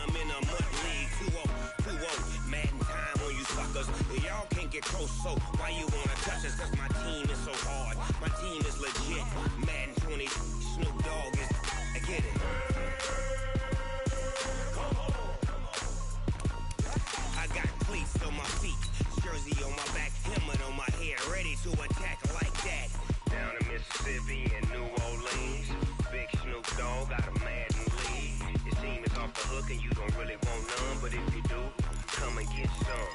I'm in a mud league. 2-0, Madden time on you suckers. Y'all can't get close, so why you wanna touch us? Cause my team is so hard. My team is legit. Madden 20, Snoop Dogg is. I get it. I got cleats on my feet, jersey on my back, helmet on my head, ready to attack like that. Down in Mississippi and New Orleans, big Snoop Dogg got a Madden league. Your team is off the hook and you don't really want none, but if you do, come and get some.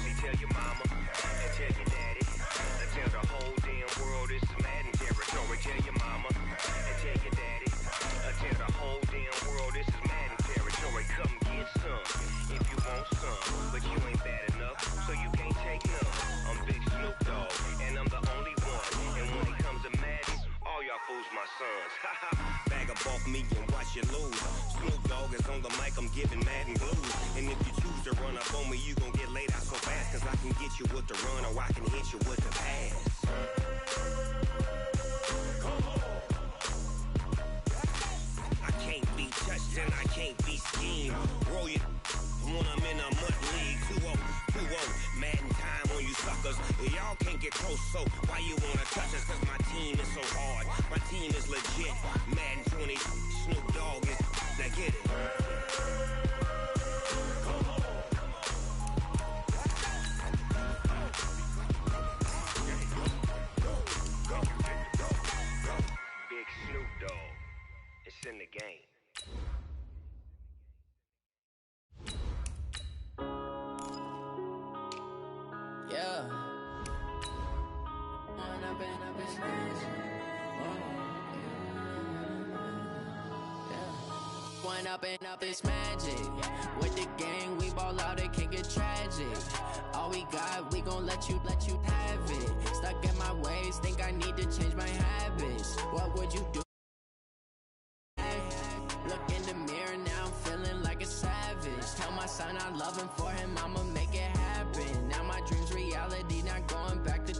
See, tell your mama and tell your daddy, and tell the whole damn world this is Madden territory. Tell your mama and tell your daddy, and tell the whole damn world this is Madden territory. Come get some if you want some, but you ain't bad enough, so you can't take none. I'm big Snoop Dogg, and I'm the only one. And when it comes to Madden, all y'all fools my sons. Bag a bulk me and watch you lose. Snoop Dogg is on the mic, I'm giving Madden blues. And if you choose to run up on me, you gon' get laid out so fast. Cause I can get you with the run or I can hit you with the pass. I can't be touched and I can't be schemed. Roll you when I'm in a mud league. 2-0, Madden time on you suckers. Y'all can't get close, so why you wanna touch us? Cause my team is so hard. My team is legit. Madden 20, Snoop Dogg is. Now get it. Big Snoop Dogg. It's in the game. Yeah. One up and up is magic. With the gang, we ball out, it can get tragic. All we got, we gon' let you have it. Stuck in my ways, think I need to change my habits. What would you do? Look in the mirror, now I'm feeling like a savage. Tell my son I love him, for him I'ma make it happen. Now my dream's reality, not going back to.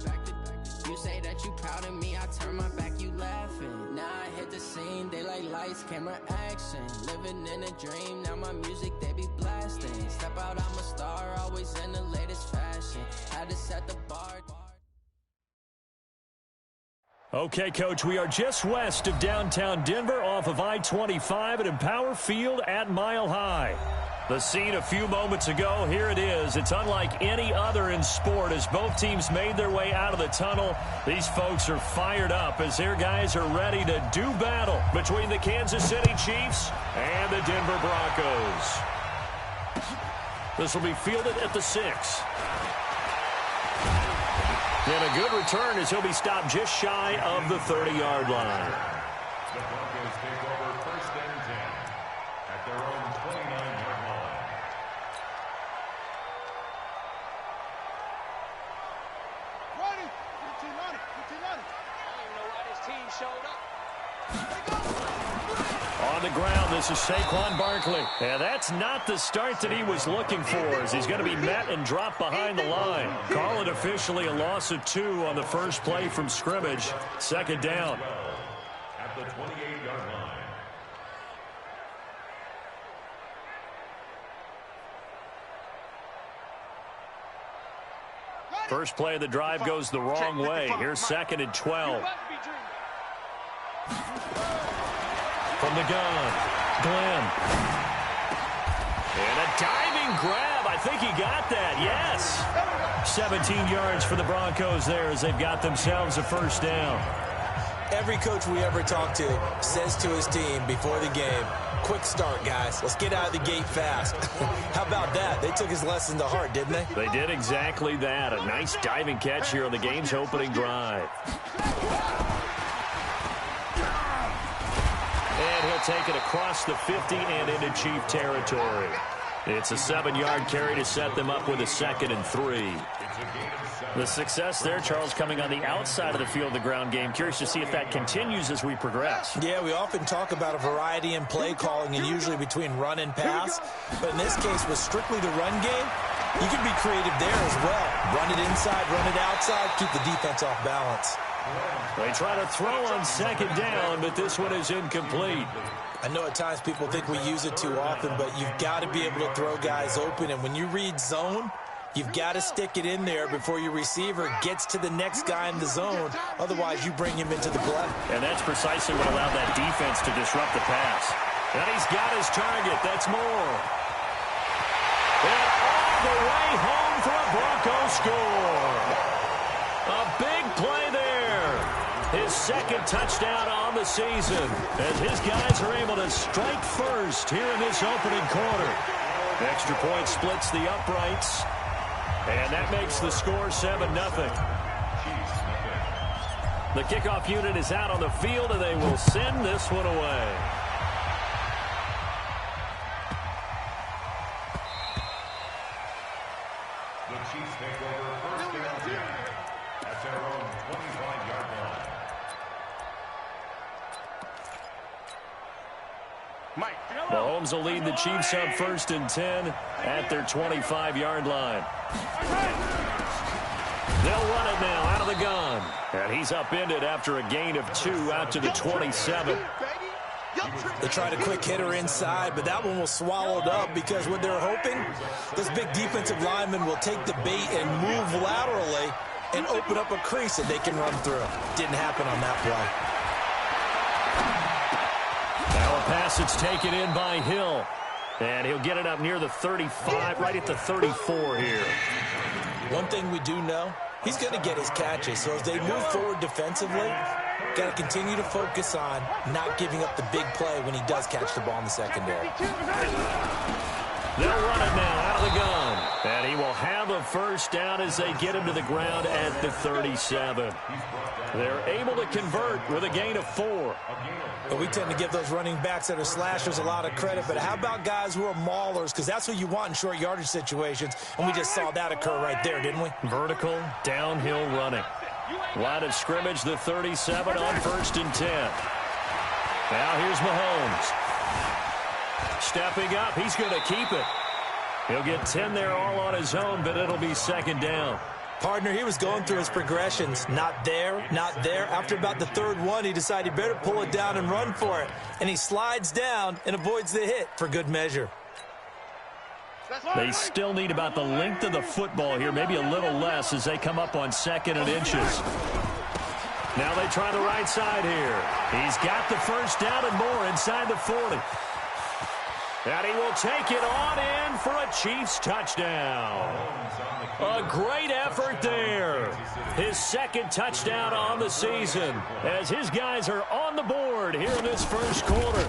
You say that you proud of me, I turn my back, you laughing. Now I hit the scene, they like lights, camera, action. Living in a dream, now my music, they be blasting. Step out, I'm a star, always in the latest fashion. Had to set the bar. Okay, Coach, we are just west of downtown Denver off of I-25 at Empower Field at Mile High. The scene a few moments ago, here it is. It's unlike any other in sport as both teams made their way out of the tunnel. These folks are fired up as their guys are ready to do battle between the Kansas City Chiefs and the Denver Broncos. This will be fielded at the 6. And a good return as he'll be stopped just shy of the 30-yard line. The Broncos take over first and 10 at their own 29-yard line. Ready? 15 on it. 15 on it. I don't even know why this team showed up. On the ground, this is Saquon Barkley. And that's not the start that he was looking for as he's going to be met and dropped behind the line. Call it officially a loss of 2 on the first play from scrimmage. Second down. At the 28-yard line. First play of the drive goes the wrong way. Here's second and 12. From the gun, Glenn. And a diving grab. I think he got that, yes. 17 yards for the Broncos there as they've got themselves a first down. Every coach we ever talk to says to his team before the game, quick start, guys. Let's get out of the gate fast. How about that? They took his lesson to heart, didn't they? They did exactly that. A nice diving catch here on the game's opening drive. And he'll take it across the 50 and into Chief territory. It's a 7-yard carry to set them up with a 2nd and 3. The success there, Charles, coming on the outside of the field, the ground game. Curious to see if that continues as we progress. Yeah, we often talk about a variety in play calling and usually between run and pass. But in this case, with strictly the run game, you can be creative there as well. Run it inside, run it outside, keep the defense off balance. They try to throw on second down, but this one is incomplete. I know at times people think we use it too often, but you've got to be able to throw guys open. And when you read zone, you've got to stick it in there before your receiver gets to the next guy in the zone. Otherwise, you bring him into the play. And that's precisely what allowed that defense to disrupt the pass. And he's got his target. That's Moore. And all the way home for a Broncos score. A big play there. His second touchdown on the season as his guys are able to strike first here in this opening quarter. Extra point splits the uprights. And that makes the score 7-0. The kickoff unit is out on the field, and they will send this one away. The Chiefs take over first and 10 at their own 25-yard line. Mahomes will lead the Chiefs up first and 10 at their 25-yard line. They'll run it now out of the gun. And he's upended after a gain of 2 out to the 27. They tried a quick hitter inside, but that one was swallowed up because what they're hoping, this big defensive lineman will take the bait and move laterally and open up a crease that they can run through. Didn't happen on that play. Now a pass that's taken in by Hill. And he'll get it up near the 35, right at the 34 here. One thing we do know, he's going to get his catches. So as they move forward defensively, got to continue to focus on not giving up the big play when he does catch the ball in the secondary. They'll run it now out of the gun. And he will have a first down as they get him to the ground at the 37. They're able to convert with a gain of 4. And we tend to give those running backs that are slashers a lot of credit, but how about guys who are maulers? Because that's what you want in short yardage situations, and we just saw that occur right there, didn't we? Vertical, downhill running. Line of scrimmage, the 37 on first and 10. Now here's Mahomes. Stepping up, he's going to keep it. He'll get 10 there all on his own, but it'll be second down. Partner, he was going through his progressions. Not there, not there. After about the third one, he decided he better pull it down and run for it. And he slides down and avoids the hit for good measure. They still need about the length of the football here, maybe a little less as they come up on 2nd and inches. Now they try the right side here. He's got the first down and more inside the 40. And he will take it on in for a Chiefs touchdown. A great effort there. His second touchdown on the season as his guys are on the board here in this first quarter.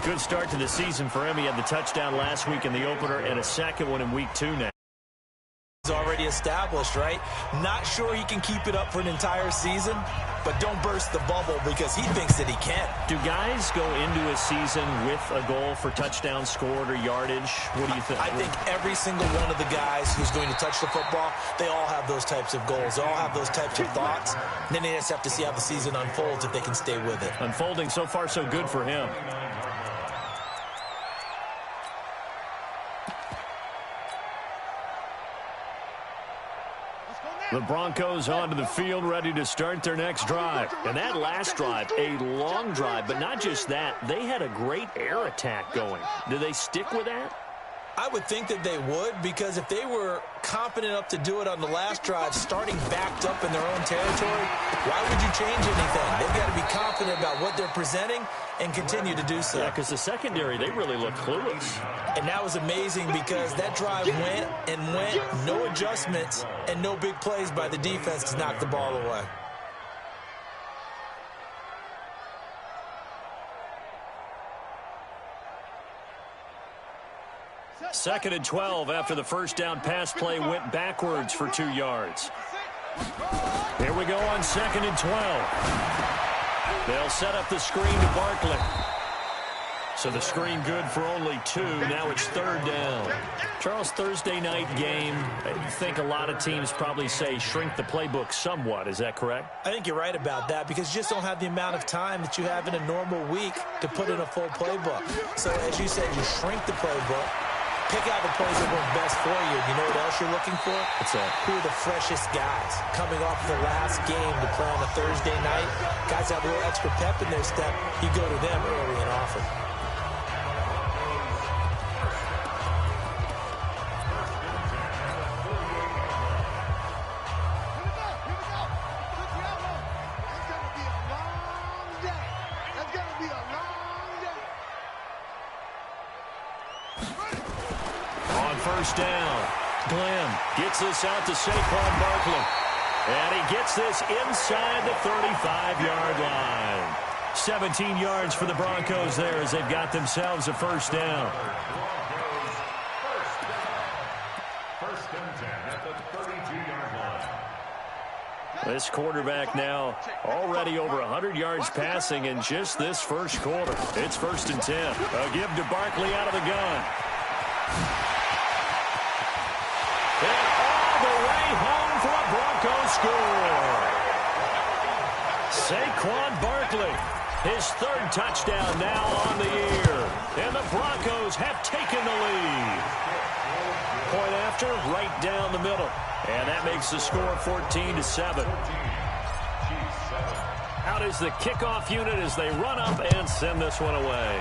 Good start to the season for him. He had the touchdown last week in the opener and a second one in week 2 now. It's already established, right? Not sure he can keep it up for an entire season, but don't burst the bubble because he thinks that he can. Do guys go into a season with a goal for touchdowns scored or yardage? What do you think? I think every single one of the guys who's going to touch the football, they all have those types of goals. They all have those types of thoughts. And then they just have to see how the season unfolds if they can stay with it. Unfolding so far so good for him. The Broncos onto the field, ready to start their next drive. And that last drive, a long drive, but not just that. They had a great air attack going. Do they stick with that? I would think that they would, because if they were confident enough to do it on the last drive, starting backed up in their own territory, why would you change anything? They've got to be confident about what they're presenting and continue to do so. Yeah, because the secondary, they really look clueless. And that was amazing because that drive went and went, no adjustments and no big plays by the defense to knock the ball away. Second and 12 after the first down pass play went backwards for 2 yards. Here we go on 2nd and 12. They'll set up the screen to Barkley. So the screen good for only 2. Now it's 3rd down. Charles, Thursday night game, I think a lot of teams probably say shrink the playbook somewhat. Is that correct? I think you're right about that because you just don't have the amount of time that you have in a normal week to put in a full playbook. So as you said, you shrink the playbook. pick out the plays that work best for you. You know what else you're looking for? What's that? Who are the freshest guys coming off the last game to play on a Thursday night? Guys have a little extra pep in their step. You go to them early and often. First down. Glenn gets this out to Saquon Barkley. And he gets this inside the 35-yard line. 17 yards for the Broncos there as they've got themselves a first down. First and 10 at the 32-yard line. This quarterback now already over 100 yards passing in just this first quarter. It's first and 10. A give to Barkley out of the gun. And all the way home for a Broncos score. Saquon Barkley, his third touchdown now on the year. And the Broncos have taken the lead. Point after, right down the middle. And that makes the score 14-7. Out is the kickoff unit as they run up and send this one away.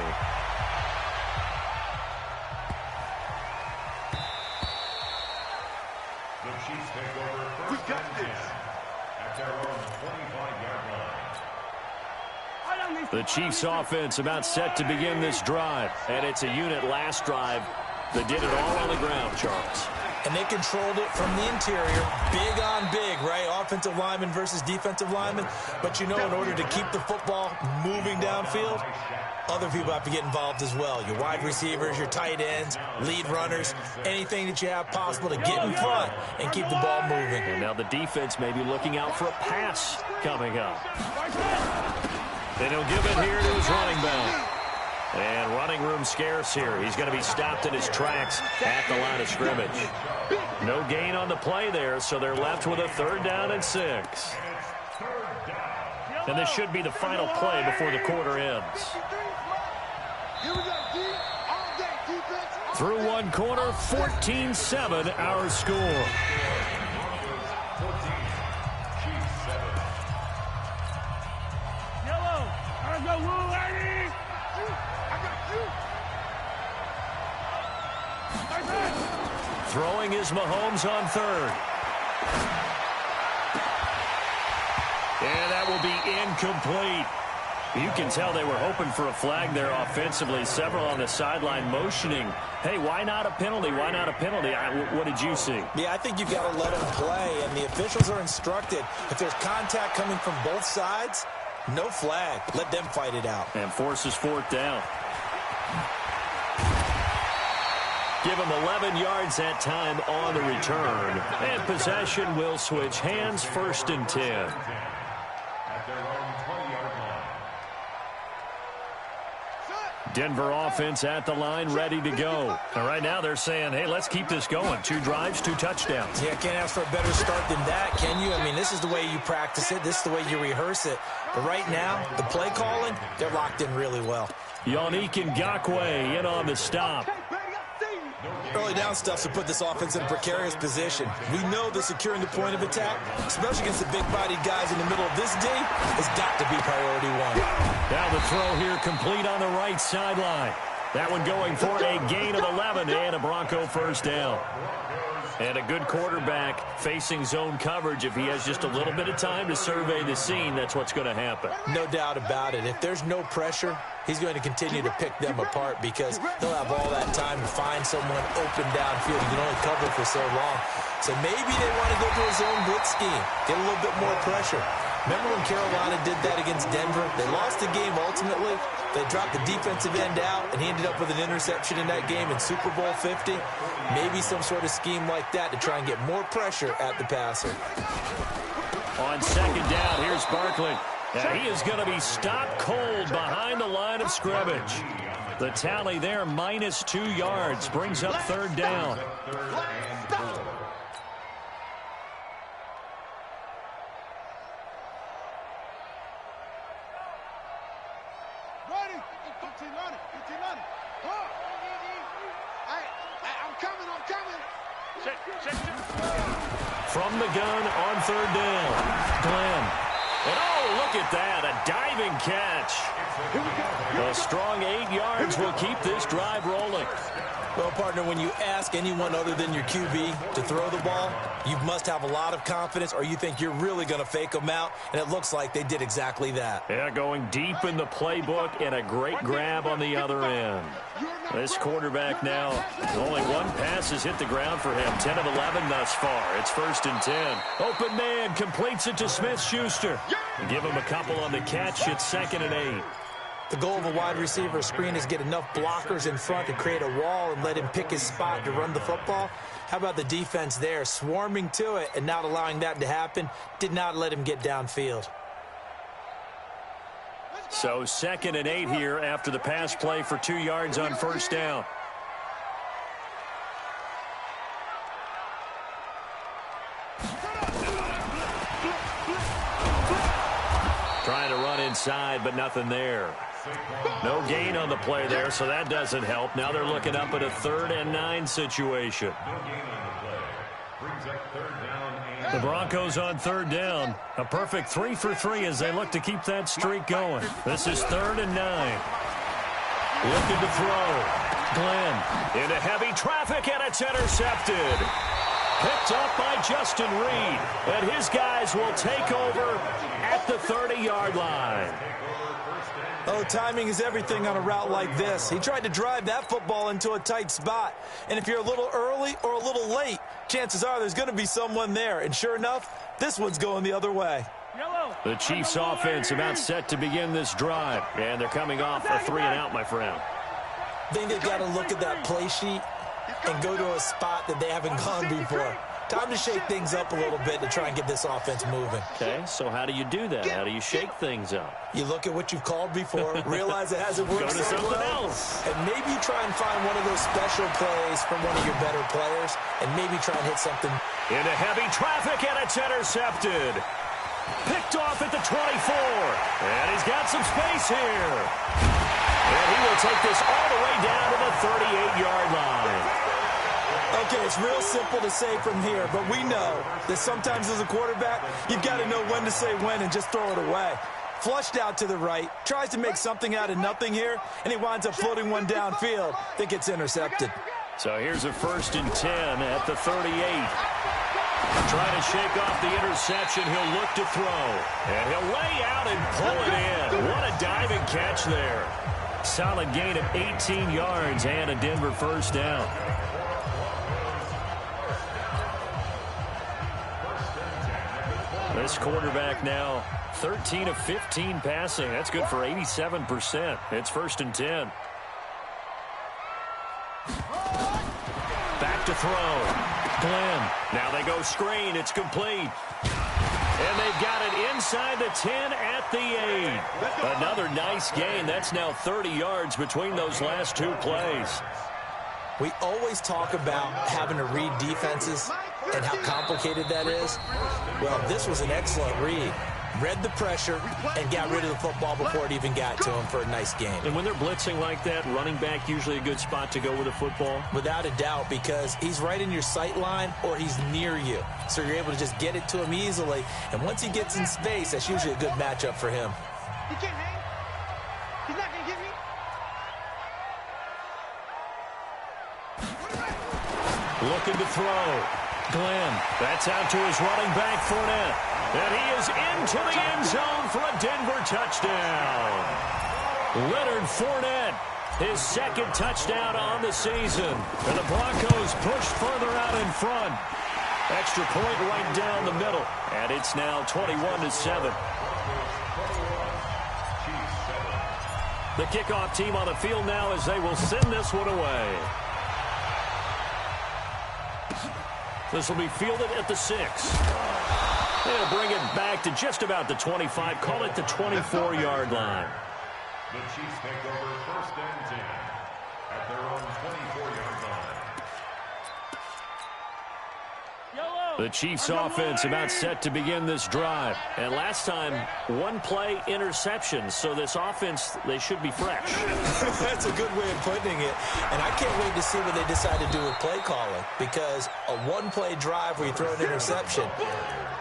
The Chiefs offense about set to begin this drive. And it's a unit last drive that did it all on the ground, Charles. And they controlled it from the interior. Big on big, right? Offensive lineman versus defensive lineman. But you know, in order to keep the football moving downfield, other people have to get involved as well. Your wide receivers, your tight ends, lead runners, anything that you have possible to get in front and keep the ball moving. And now the defense may be looking out for a pass coming up. And he'll give it here to his running back. And running room scarce here. He's going to be stopped in his tracks at the line of scrimmage. No gain on the play there, so they're left with a 3rd down and 6. And this should be the final play before the quarter ends. Through one quarter, 14-7 our score. Throwing is Mahomes on 3rd. And that will be incomplete. You can tell they were hoping for a flag there offensively. Several on the sideline motioning, hey, why not a penalty? Why not a penalty? What did you see? Yeah, I think you've got to let him play, and the officials are instructed. If there's contact coming from both sides, no flag. Let them fight it out. And forces 4th down. Give him 11 yards that time on the return. And possession will switch hands, 1st and 10. At their own 20-yard line. Denver offense at the line, ready to go. And right now they're saying, hey, let's keep this going. 2 drives, 2 touchdowns. Yeah, can't ask for a better start than that, can you? I mean, this is the way you practice it. This is the way you rehearse it. But right now, the play calling, they're locked in really well. Yannick Ngakoue in on the stop. Early down stuff to put this offense in a precarious position. We know that securing the point of attack, especially against the big-bodied guys in the middle of this D, has got to be priority 1. Now the throw here complete on the right sideline. That one going for a gain of 11 and a Bronco 1st down. And a good quarterback facing zone coverage. If he has just a little bit of time to survey the scene, that's what's going to happen. No doubt about it. If there's no pressure, he's going to continue to pick them apart because he'll have all that time to find someone open downfield. You can only cover for so long. So maybe they want to go to a zone blitz scheme, get a little bit more pressure. Remember when Carolina did that against Denver? They lost the game ultimately. They dropped the defensive end out, and he ended up with an interception in that game in Super Bowl 50. Maybe some sort of scheme like that to try and get more pressure at the passer. On 2nd down, here's Barkley. And he is going to be stopped cold behind the line of scrimmage. The tally there, -2 yards, brings up 3rd down. I'm coming. From the gun on third down, Glenn. And oh, look at that, a diving catch. A strong 8 yards will keep this drive rolling. Well, partner, when you ask anyone other than your QB to throw the ball, you must have a lot of confidence or you think you're really going to fake them out, and it looks like they did exactly that. Yeah, going deep in the playbook and a great grab on the other end. This quarterback now, only one pass has hit the ground for him. 10 of 11 thus far. It's 1st and 10. Open man completes it to Smith-Schuster. Give him a couple on the catch. It's 2nd and 8. The goal of a wide receiver screen is get enough blockers in front to create a wall and let him pick his spot to run the football. How about the defense there, swarming to it and not allowing that to happen? Did not let him get downfield. So 2nd and 8 here after the pass play for 2 yards on 1st down. Trying to run inside, but nothing there. No gain on the play there, so that doesn't help. Now they're looking up at a 3rd and 9 situation. The Broncos on 3rd down. A perfect 3 for 3 as they look to keep that streak going. This is 3rd and 9. Looking to throw. Glenn into heavy traffic, and it's intercepted. Picked up by Justin Reed, and his guys will take over at the 30-yard line. Oh, timing is everything on a route like this. He tried to drive that football into a tight spot. And if you're a little early or a little late, chances are there's going to be someone there. And sure enough, this one's going the other way. The Chiefs offense about set to begin this drive. And thee coming off a 3-and-out, my friend. I think they've got to look at that play sheet and go to a spot that they haven't gone before. Time to shake things up a little bit to try and get this offense moving. Okay, so how do you do that? How do you shake things up? You look at what you've called before, realize it hasn't worked Go to so something well, else. and maybe try and find one of those special plays from one of your better players, and maybe try and hit something. Into heavy traffic, and it's intercepted. Picked off at the 24. And he's got some space here. And he will take this all the way down to the 38-yard line. Okay, it's real simple to say from here, but we know that sometimes as a quarterback, you've got to know when to say when and just throw it away. Flushed out to the right, tries to make something out of nothing here, and he winds up floating one downfield that gets intercepted. So here's a 1st and 10 at the 38. Trying to shake off the interception, he'll look to throw. And he'll lay out and pull it in. What a diving catch there. Solid gain of 18 yards and a Denver 1st down. This quarterback now 13 of 15 passing. That's good for 87%. It's 1st and 10. Back to throw. Glenn. Now they go screen. It's complete. And they've got it inside the 10 at the 8. Another nice gain. That's now 30 yards between those last 2 plays. We always talk about having to read defenses and how complicated that is. Well, this was an excellent read. Read the pressure and got rid of the football before it even got to him for a nice game. And when they're blitzing like that, running back usually a good spot to go with a football? Without a doubt, because he's right in your sight line or he's near you. So you're able to just get it to him easily. And once he gets in space, that's usually a good matchup for him. He can't hang. He's not going to get me. Looking to throw. Glenn. That's out to his running back, Fournette. And he is into the end zone for a Denver touchdown. Leonard Fournette, his 2nd touchdown on the season. And the Broncos pushed further out in front. Extra point right down the middle. And it's now 21-7. The kickoff team on the field now as they will send this one away. This will be fielded at the 6. They'll bring it back to just about the 25. Call it the 24-yard line. The Chiefs take over 1st and 10 at their own 24-yard line. Yellow. The Chiefs offense about set to begin this drive. And last time, one-play interception. So this offense, they should be fresh. That's a good way of putting it. And I can't wait to see what they decide to do with play calling. Because a one-play drive where you throw an interception,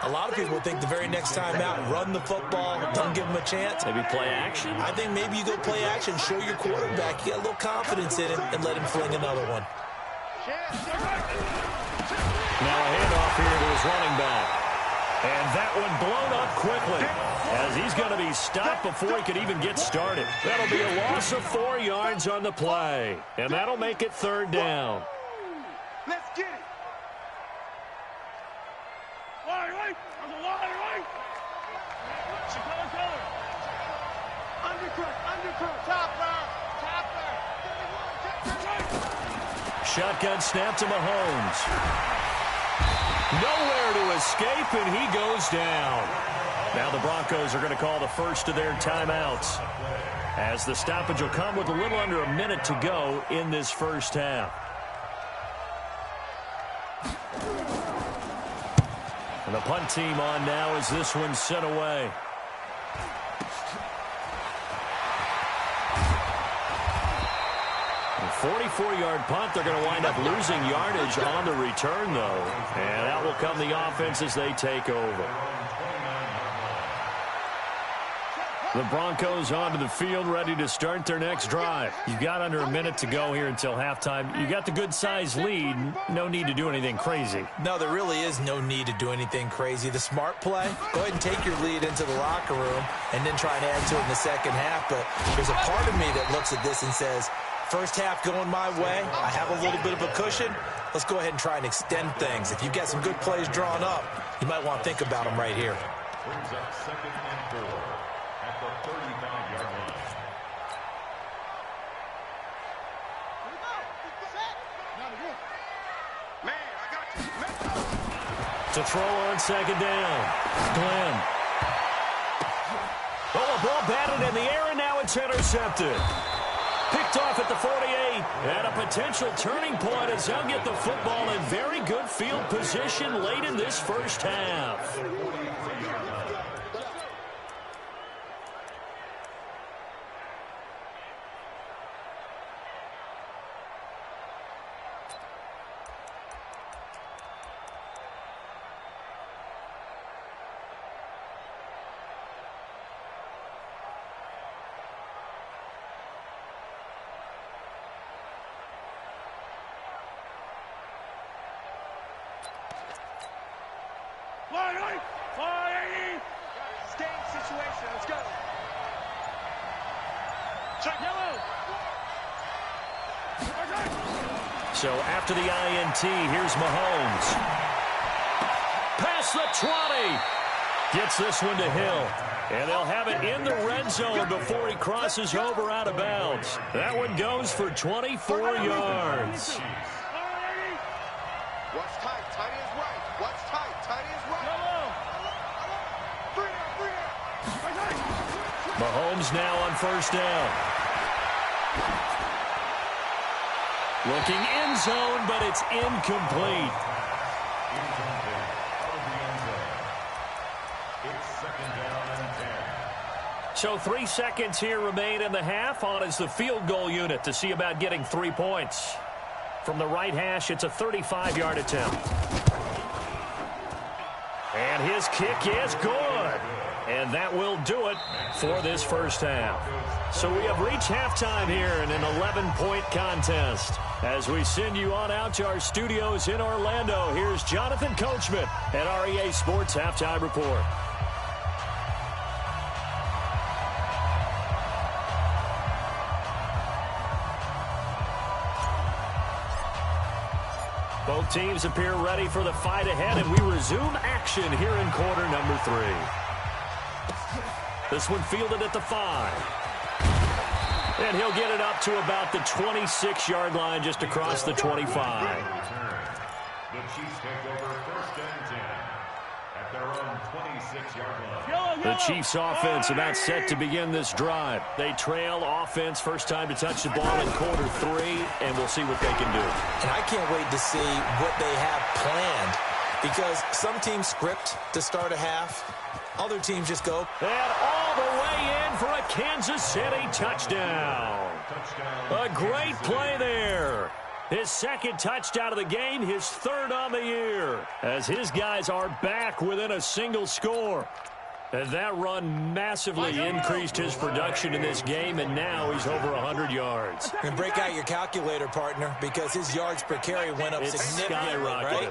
a lot of people think the very next time out, run the football, don't give them a chance. Maybe play action? I think maybe you go play action, show your quarterback, you got a little confidence in him, and let him fling another one. Now a handoff here to his running back. And that one blown up quickly as he's going to be stopped before he could even get started. That'll be a loss of 4 yards on the play. And that'll make it 3rd down. Let's get it. Wide right. Wide right. Undercut. Topper. Shotgun snap to Mahomes. Nowhere to escape, and he goes down. Now the Broncos are going to call the first of their timeouts, as the stoppage will come with a little under a minute to go in this first half. And the punt team on now as this one's sent away. A 44-yard punt. They're going to wind up losing yardage on the return, though. And that will come the offense as they take over. The Broncos onto the field, ready to start their next drive. You've got under a minute to go here until halftime. You got the good-sized lead. No need to do anything crazy. No, there really is no need to do anything crazy. The smart play, go ahead and take your lead into the locker room and then try and add to it in the second half. But there's a part of me that looks at this and says, first half going my way, I have a little bit of a cushion. Let's go ahead and try and extend things. If you've got some good plays drawn up, you might want to think about them right here. Brings up 2nd and 4 at the 35-yard line. To throw on 2nd down. Glenn. Oh, a ball batted in the air, and now it's intercepted. Picked off at the 48, and a potential turning point as they'll get the football in very good field position late in this first half. Game situation. Let's go. Check yellow. So after the INT, here's Mahomes. Past the 20. Gets this one to Hill. And they'll have it in the red zone before he crosses over out of bounds. That one goes for 24 yards. What's tight? Tight is right. What's tight? Tight is right. Mahomes now on first down. Looking end zone, but it's incomplete. So 3 seconds here remain in the half. On is the field goal unit to see about getting 3 points. From the right hash, it's a 35-yard attempt. And his kick is good. And that will do it for this first half. So we have reached halftime here in an 11-point contest. As we send you on out to our studios in Orlando, here's Jonathan Coachman at REA Sports Halftime Report. Both teams appear ready for the fight ahead, and we resume action here in quarter number 3. This one fielded at the 5. And he'll get it up to about the 26-yard line, just across the 25. The Chiefs take over 1st and 10 at their own 26-yard line. The Chiefs offense about set to begin this drive. They trail offense, first time to touch the ball in quarter 3, and we'll see what they can do. And I can't wait to see what they have planned because some teams script to start a half. Other teams just go. And all the way in for a Kansas City touchdown. A great play there. His second touchdown of the game, his third on the year, as his guys are back within a single score. And that run massively increased his production in this game, and now he's over 100 yards. And break out your calculator, partner, because his yards per carry went up significantly, right?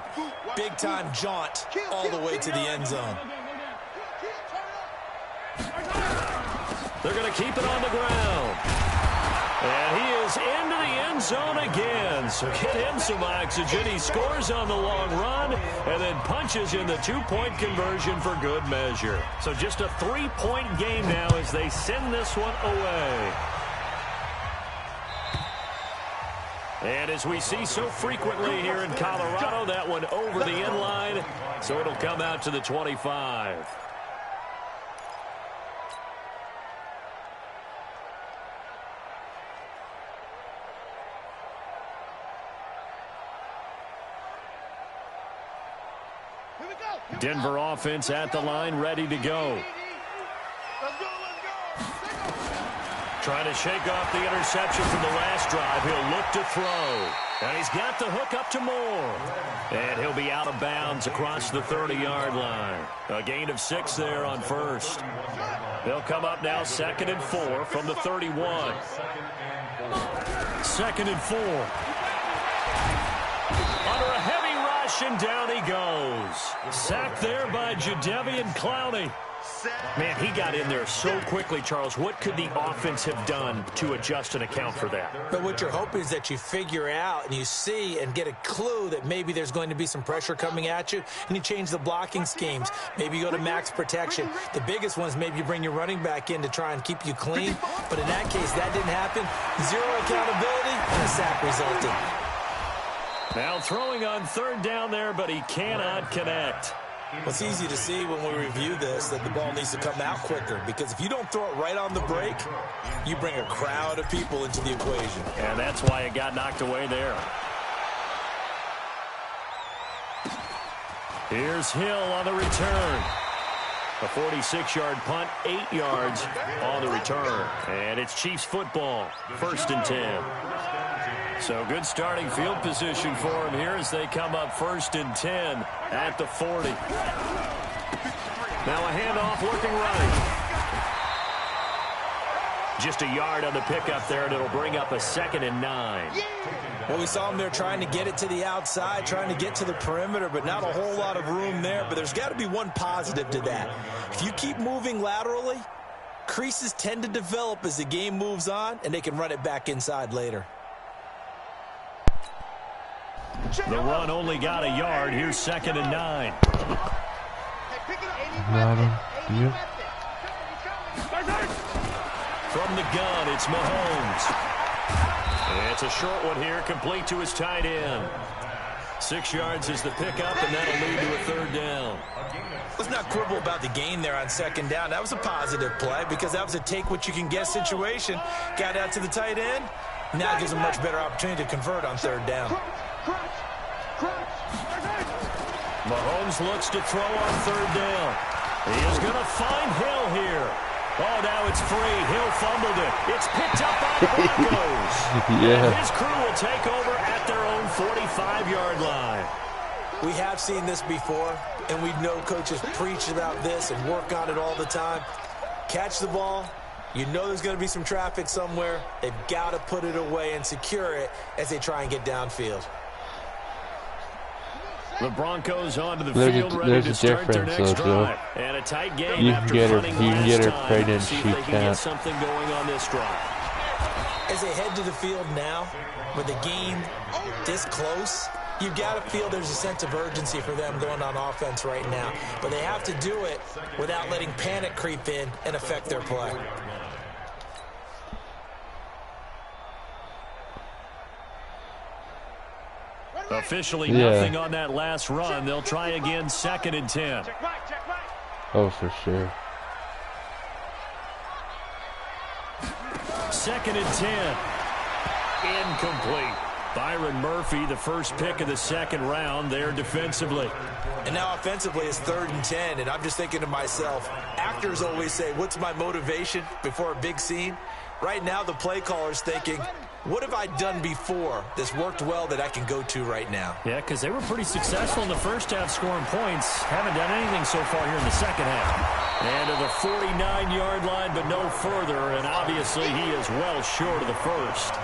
Big-time jaunt all the way to the end zone. They're going to keep it on the ground. And he is into the end zone again. So get him some oxygen. He scores on the long run and then punches in the two-point conversion for good measure. So just a three-point game now as they send this one away. And as we see so frequently here in Colorado, that one over the end line. So it'll come out to the 25. Denver offense at the line, ready to go. Trying to shake off the interception from the last drive. He'll look to throw. And he's got the hook up to Moore. And he'll be out of bounds across the 30-yard line. A gain of 6 there on first. They'll come up now 2nd and 4 from the 31. 2nd and 4. Under a heavy rush, and down he goes. Sacked there by Jadeveon Clowney. Man, he got in there so quickly, Charles. What could the offense have done to adjust and account for that? But what you're hoping is that you figure out and you see and get a clue that maybe there's going to be some pressure coming at you, and you change the blocking schemes. Maybe you go to max protection. The biggest one is maybe you bring your running back in to try and keep you clean. But in that case, that didn't happen. Zero accountability, and a sack resulted. Now throwing on 3rd down there, but he cannot connect. Well, it's easy to see when we review this that the ball needs to come out quicker, because if you don't throw it right on the break, you bring a crowd of people into the equation. And that's why it got knocked away there. Here's Hill on the return. A 46-yard punt, 8 yards on the return. And it's Chiefs football, 1st and 10. So good starting field position for him here as they come up 1st and 10 at the 40. Now a handoff looking right. Just a yard on the pickup there, and it'll bring up a 2nd and 9. Well, we saw him there trying to get it to the outside, trying to get to the perimeter, but not a whole lot of room there. But there's got to be one positive to that. If you keep moving laterally, creases tend to develop as the game moves on, and they can run it back inside later. The run only got a yard. Here's 2nd and 9. From the gun, it's Mahomes. And it's a short one here, complete to his tight end. 6 yards is the pickup, and that'll lead to a 3rd down. Let's not quibble about the gain there on 2nd down. That was a positive play because that was a take-what-you-can-get situation. Got out to the tight end. Now it gives him a much better opportunity to convert on 3rd down. Mahomes looks to throw on 3rd down. He is going to find Hill here. Oh, now it's free. Hill fumbled it. It's picked up by the Broncos. And his crew will take over at their own 45-yard line. We have seen this before, and we know coaches preach about this and work on it all the time. Catch the ball. You know there's going to be some traffic somewhere. They've got to put it away and secure it as they try and get downfield. The Broncos onto the field, ready to start their next drive. And a tight game after punting last time. See if they can get something going on this drive. As they head to the field now, with the game this close, you've got to feel there's a sense of urgency for them going on offense right now. But they have to do it without letting panic creep in and affect their play. Officially nothing on that last run. They'll try again 2nd and 10. Oh, for sure. 2nd and 10. Incomplete. Byron Murphy, the first pick of the second round there defensively. And now offensively it's 3rd and 10, and I'm just thinking to myself, actors always say, what's my motivation before a big scene? Right now the play caller's thinking, what have I done before that's worked well that I can go to right now? Yeah, because they were pretty successful in the first half scoring points. Haven't done anything so far here in the second half. And to the 49-yard line, but no further, and obviously he is well short of the first.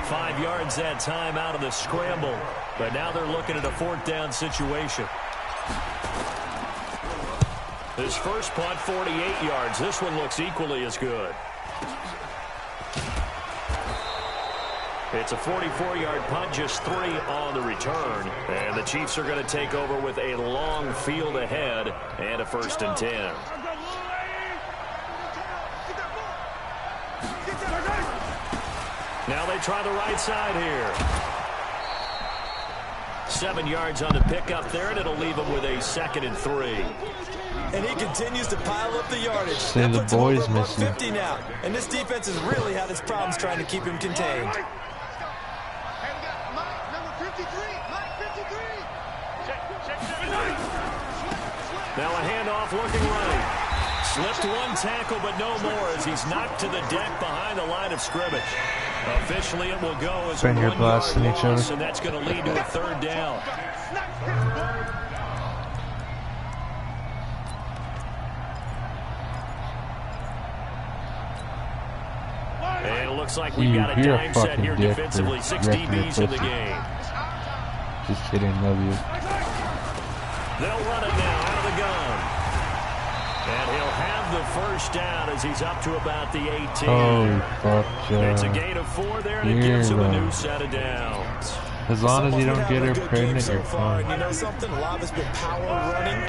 5 yards that time out of the scramble, but now they're looking at a 4th down situation. His first punt, 48 yards. This one looks equally as good. It's a 44-yard punt, just 3 on the return. And the Chiefs are going to take over with a long field ahead and a 1st and 10. Now they try the right side here. 7 yards on the pickup there, and it'll leave him with a 2nd and 3. And he continues to pile up the yardage. Say the boys missing. 50 now. And this defense has really had its problems trying to keep him contained. Now a handoff looking right. Slipped one tackle, but no more as he's knocked to the deck behind the line of scrimmage. Officially, it will go as a 1-yard loss, and that's going to lead to a 3rd down. And it looks like we've got a dime set here defensively. 6 DBs in the game. Just kidding, love you. They'll run it now out of the gun. And he'll have the first down as he's up to about the 18. Oh, fuck yeah. It's a gain of 4 there, and it gives him a new set of downs. As long as you don't get her pregnant, you're fine. You know something? A lot of it's been power running.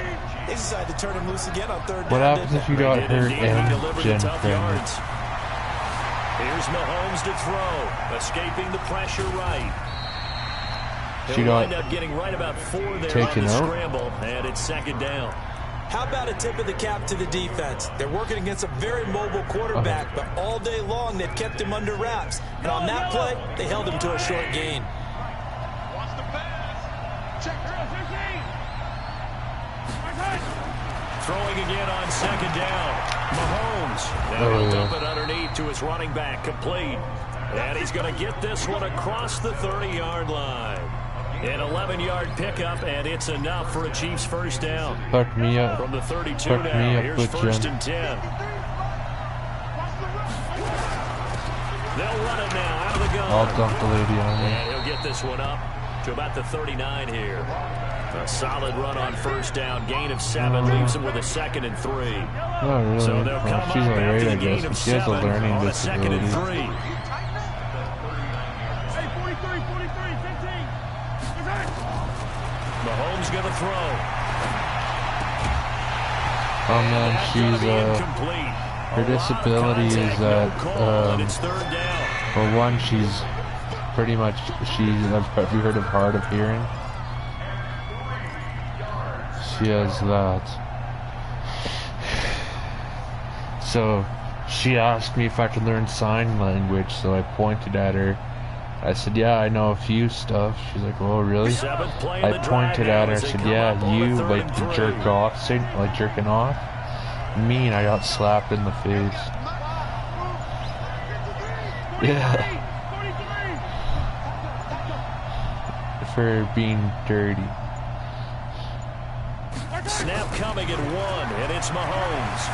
They decided to turn him loose again on 3rd down. What happens if you got her and Jen pregnant? Here's Mahomes to throw, escaping the pressure right. She got wind up getting right about 4 there on the scramble, and it's 2nd down. How about a tip of the cap to the defense? They're working against a very mobile quarterback, but all day long they've kept him under wraps. And on that play, they held him to a short gain. Throwing again on 2nd down. Mahomes. Now he'll dump it underneath to his running back, complete. And he's going to get this one across the 30-yard line. An 11-yard pickup, and it's enough for a Chiefs 1st down. Fuck me up. From the 32 Fuck now, me up here's with 1st Jen. and 10. They'll run it now out of the gun. I'll dump the lady on me. And he'll get this one up to about the 39 here. A solid run on 1st down. Gain of 7 leaves him with a 2nd and 3. Not really. So they'll come She's up alright, after I the gain guess. of She has a 7 learning on a 2nd and disability. 3. Mahomes going to throw. Oh man, her disability is that, for one, she's pretty much, have you heard of hard of hearing? She has that. So, she asked me if I could learn sign language, so I pointed at her. I said, yeah, I know a few stuff. She's like, oh, really? I pointed at her. I said, yeah, you, like, jerk off, like, jerking off. Me, and I got slapped in the face. Yeah. For being dirty. Snap coming at 1, and it's Mahomes.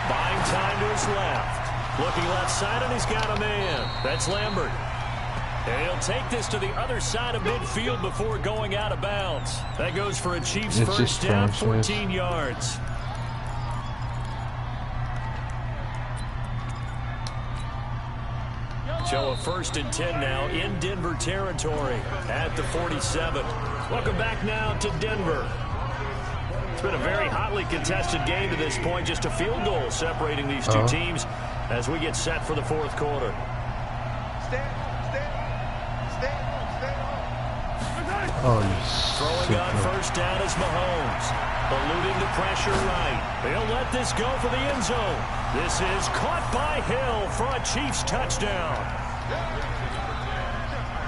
Buying time to his left. Looking left side, and he's got a man. That's Lambert. And he'll take this to the other side of midfield before going out of bounds. That goes for a Chiefs 1st down, 14 yards. So a 1st and 10 now in Denver territory at the 47. Welcome back now to Denver. It's been a very hotly contested game to this point. Just a field goal separating these two teams as we get set for the 4th quarter. Throwing on 1st down is Mahomes. Eluding the pressure right. They'll let this go for the end zone. This is caught by Hill for a Chiefs touchdown.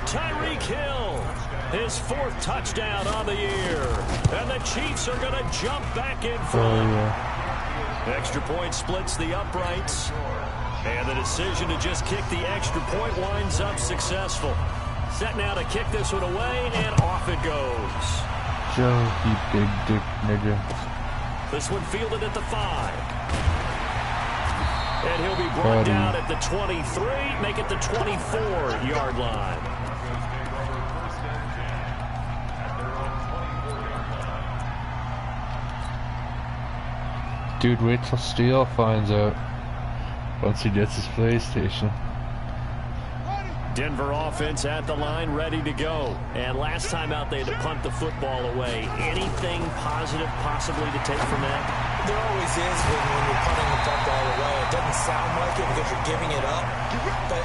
Tyreek Hill, his 4th touchdown on the year. And the Chiefs are going to jump back in front. Extra point splits the uprights. And the decision to just kick the extra point winds up successful. Set now to kick this one away, and off it goes. Joe, you big dick nigga. This one fielded at the 5. And he'll be brought down at the 23, make it the 24-yard line. Dude, wait till Steele finds out once he gets his PlayStation. Denver offense at the line, ready to go. And last time out, they had to punt the football away. Anything positive possibly to take from that? There always is when you're punting the football away. It doesn't sound like it because you're giving it up, but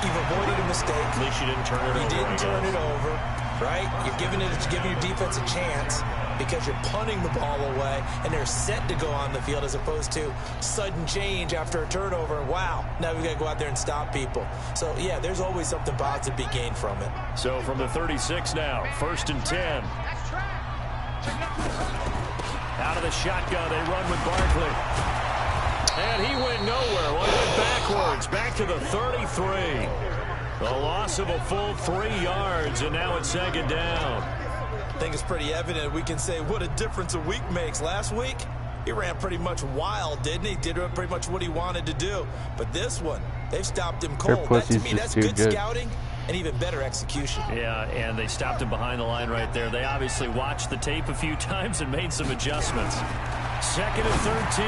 you've avoided a mistake. At least you didn't turn it over. You didn't turn it over, right? You're giving your defense a chance because you're punting the ball away, and they're set to go on the field as opposed to sudden change after a turnover. Wow, now we've got to go out there and stop people. So, yeah, there's always something positive to be gained from it. So from the 36 now, 1st and 10. Out of the shotgun, they run with Barkley. And he went nowhere. Well, he went backwards, back to the 33. The loss of a full 3 yards, and now it's 2nd down. I think it's pretty evident. We can say what a difference a week makes. Last week, he ran pretty much wild, didn't he? Did pretty much what he wanted to do. But this one, they've stopped him cold. That, to me, that's good scouting and even better execution. Yeah, and they stopped him behind the line right there. They obviously watched the tape a few times and made some adjustments. 2nd and 13.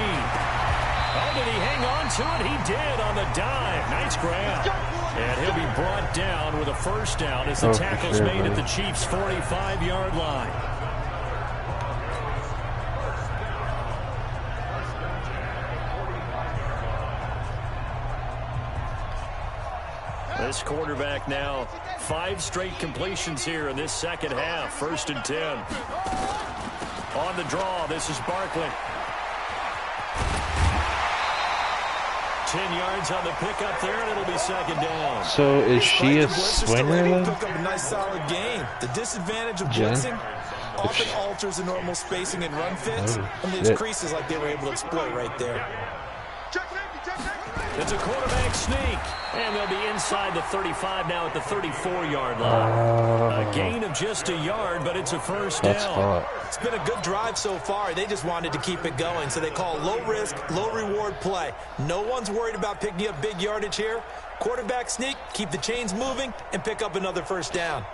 Oh, did he hang on to it? He did on the dive. Nice grab. And he'll be brought down with a 1st down as the tackle's made at the Chiefs' 45-yard line. This quarterback now 5 straight completions here in this 2nd half. 1st and 10. On the draw, this is Barkley. 10 yards on the pickup there, and it'll be 2nd down. So is she a swinger then? Pick up a nice solid game. The disadvantage of blitzing often alters the normal spacing and run fits, and there's creases like they were able to exploit right there. It's a quarterback sneak, and they'll be inside the 35 now at the 34-yard line. A gain of just a yard, but it's a 1st down. It's been a good drive so far. They just wanted to keep it going, so they call low-risk, low-reward play. No one's worried about picking up big yardage here. Quarterback sneak, keep the chains moving, and pick up another 1st down.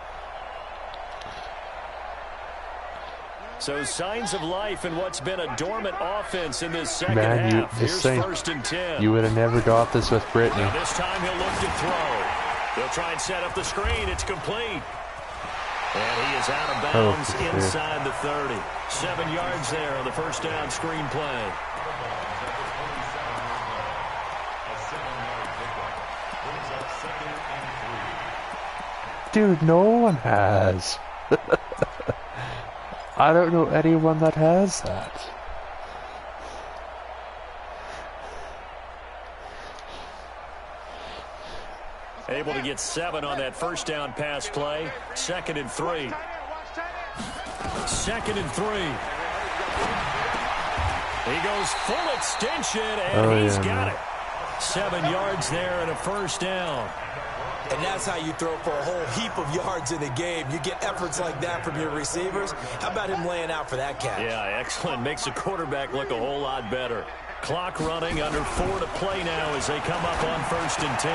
So signs of life in what's been a dormant offense in this 2nd half. Here's 1st and 10. You would have never got this with Brittany. Now this time he'll look to throw. They'll try and set up the screen. It's complete. And he is out of bounds inside the 30. 7 yards there on the 1st down screen play. Dude, no one has. I don't know anyone that has that. Able to get 7 on that 1st down pass play. 2nd and 3. 2nd and 3. He goes full extension, and he's got it. 7 yards there and a 1st down. And that's how you throw for a whole heap of yards in the game. You get efforts like that from your receivers. How about him laying out for that catch? Yeah, excellent. Makes the quarterback look a whole lot better. Clock running, under 4 to play now as they come up on 1st and 10.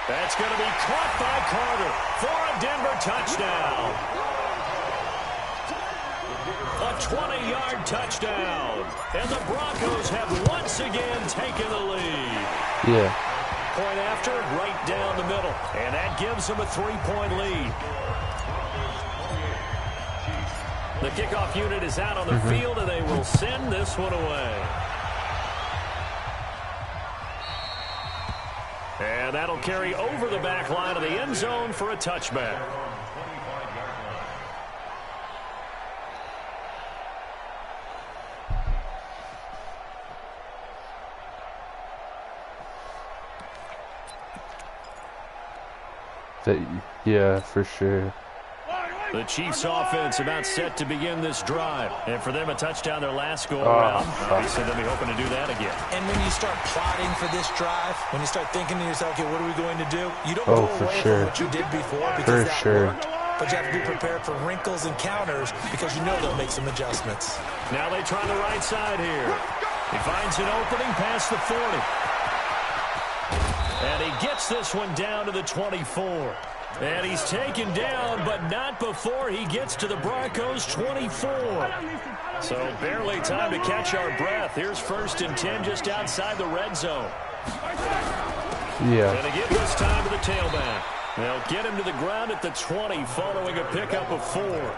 That's going to be caught by Carter for a Denver touchdown. A 20-yard touchdown. And the Broncos have once again taken the lead. Yeah. Point after, right down the middle. And that gives them a 3-point lead. The kickoff unit is out on the field, and they will send this one away. And that'll carry over the back line of the end zone for a touchback. Yeah, for sure. The Chiefs offense about set to begin this drive. And for them, a touchdown their last go-around. Obviously, they'll be hoping to do that again. And when you start plotting for this drive, when you start thinking to yourself, okay, what are we going to do? You don't go away from what you did before because that worked. But you have to be prepared for wrinkles and counters because you know they'll make some adjustments. Now they try the right side here. He finds an opening past the 40. And he gets this one down to the 24. And he's taken down, but not before he gets to the Broncos' 24. So barely time to catch our breath. Here's 1st and 10 just outside the red zone. Yeah. And they give this time to the tailback. They'll get him to the ground at the 20 following a pickup of 4.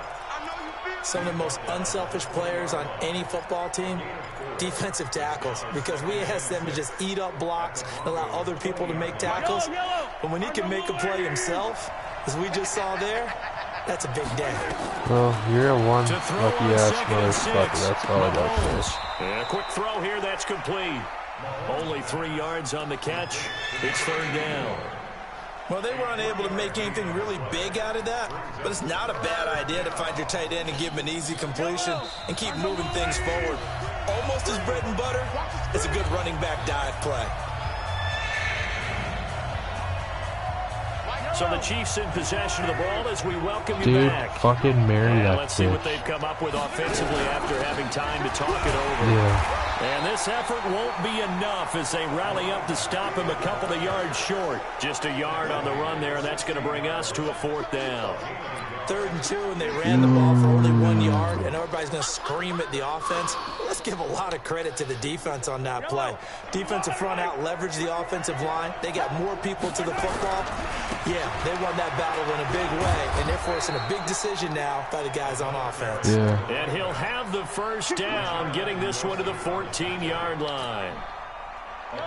Some of the most unselfish players on any football team, defensive tackles, because we ask them to just eat up blocks and allow other people to make tackles. But when he can make a play himself, as we just saw there, that's a big day. Well, you're a one-lucky-ass motherfucker. That's all I got to say. And a quick throw here, that's complete. Only 3 yards on the catch. It's 3rd down. Well, they were unable to make anything really big out of that, but it's not a bad idea to find your tight end and give him an easy completion and keep moving things forward. Almost as bread and butter as a good running back dive play. So the Chiefs in possession of the ball as we welcome you back. Dude, fucking marry that Let's see what they've come up with offensively after having time to talk it over. Yeah. And this effort won't be enough as they rally up to stop him a couple of yards short. Just a yard on the run there, and that's going to bring us to a 4th down. 3rd and 2, and they ran the ball for only 1 yard, and everybody's going to scream at the offense. Let's give a lot of credit to the defense on that play. Defensive front out leveraged the offensive line. They got more people to the football. Yeah, they won that battle in a big way, and they're forcing a big decision now by the guys on offense. Yeah. And he'll have the 1st down, getting this one to the 14-yard line.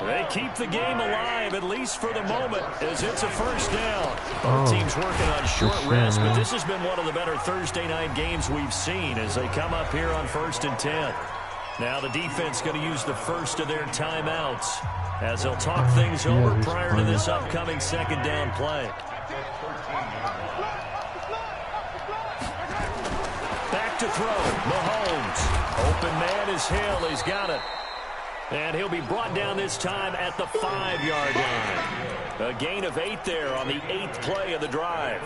They keep the game alive, at least for the moment, as it's a 1st down. Both teams working on short rest, but this has been one of the better Thursday night games we've seen as they come up here on 1st and 10. Now the defense going to use the first of their timeouts as they'll talk things over prior to this upcoming 2nd down play. Back to throw, Mahomes. Open man is Hill, he's got it. And he'll be brought down this time at the 5-yard line. A gain of 8 there on the 8th play of the drive.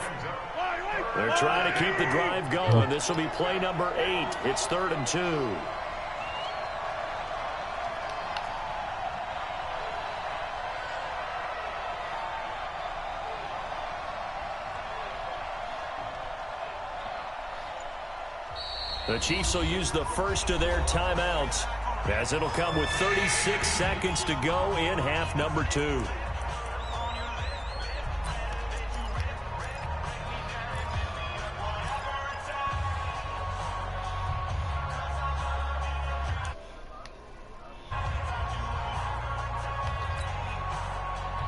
They're trying to keep the drive going. This will be play number 8. It's 3rd and 2. The Chiefs will use the first of their timeouts, as it'll come with 36 seconds to go in half number 2.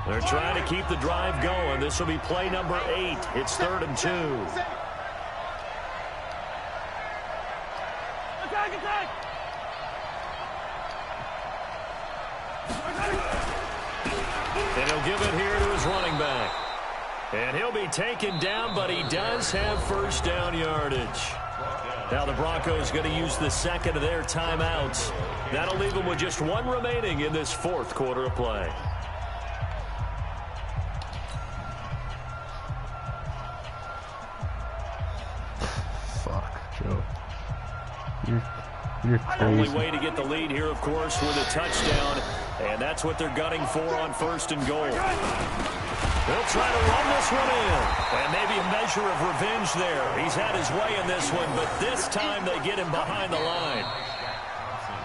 They're trying to keep the drive going. This will be play number 8. It's 3rd and 2. And he'll give it here to his running back. And he'll be taken down, but he does have 1st down yardage. Now the Broncos going to use the 2nd of their timeouts. That'll leave them with just 1 remaining in this 4th quarter of play. Fuck, Joe. You're crazy. Only way to get the lead here, of course, with a touchdown, and that's what they're gunning for on 1st and goal. They'll try to run this one in, and maybe a measure of revenge there. He's had his way in this one, but this time they get him behind the line.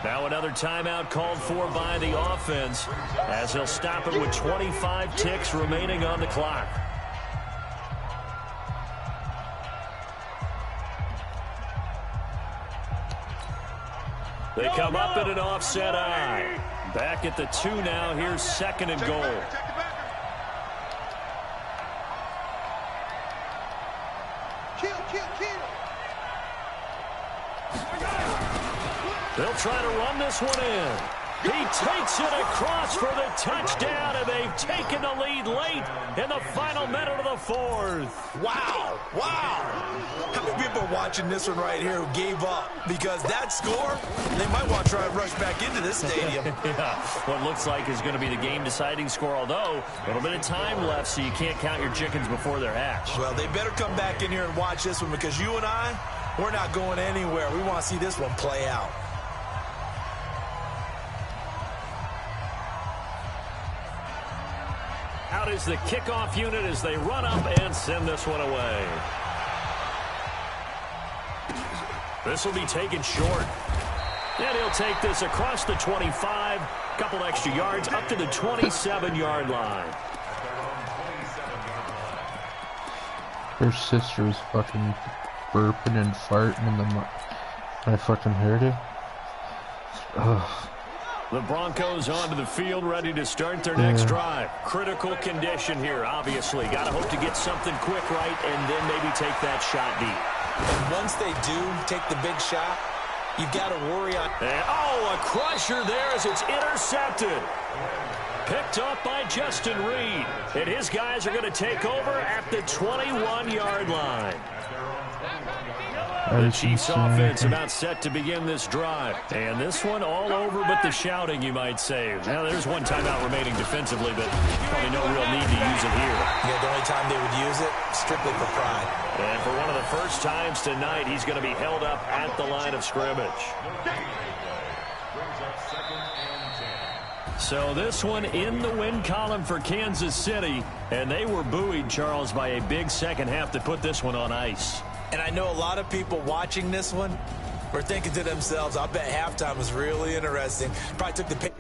Now another timeout called for by the offense, as he'll stop it with 25 ticks remaining on the clock. They come up in an offset eye. Back at the 2 now. Here's 2nd and goal. They'll try to run this one in. He takes it across for the touchdown, and they they've taken the lead late in the final minute of the fourth. Wow, wow. How many people are watching this one right here who gave up? Because that score, they might want to try and rush back into this stadium. Yeah, what looks like is going to be the game-deciding score, although a little bit of time left, so you can't count your chickens before they're hatched. Well, they better come back in here and watch this one, because you and I, we're not going anywhere. We want to see this one play out. Out is the kickoff unit as they run up and send this one away. This will be taken short. And he'll take this across the 25, couple extra yards up to the 27-yard line. Her sister was fucking burping and farting in the I fucking heard it. Ugh. The Broncos onto the field, ready to start their next drive. Critical condition here, obviously. Got to hope to get something quick right and then maybe take that shot deep. And once they do take the big shot, you've got to worry on... And, oh, a crusher there as it's intercepted. Picked up by Justin Reed. And his guys are going to take over at the 21-yard line. The Chiefs offense about set to begin this drive. And this one all over but the shouting, you might say. Now, there's one timeout remaining defensively, but probably no real need to use it here. Yeah, the only time they would use it, strictly for pride. And for one of the first times tonight, he's going to be held up at the line of scrimmage. So this one in the win column for Kansas City. And they were buoyed, Charles, by a big second half that put this one on ice. And I know a lot of people watching this one were thinking to themselves, I bet halftime was really interesting. Probably took the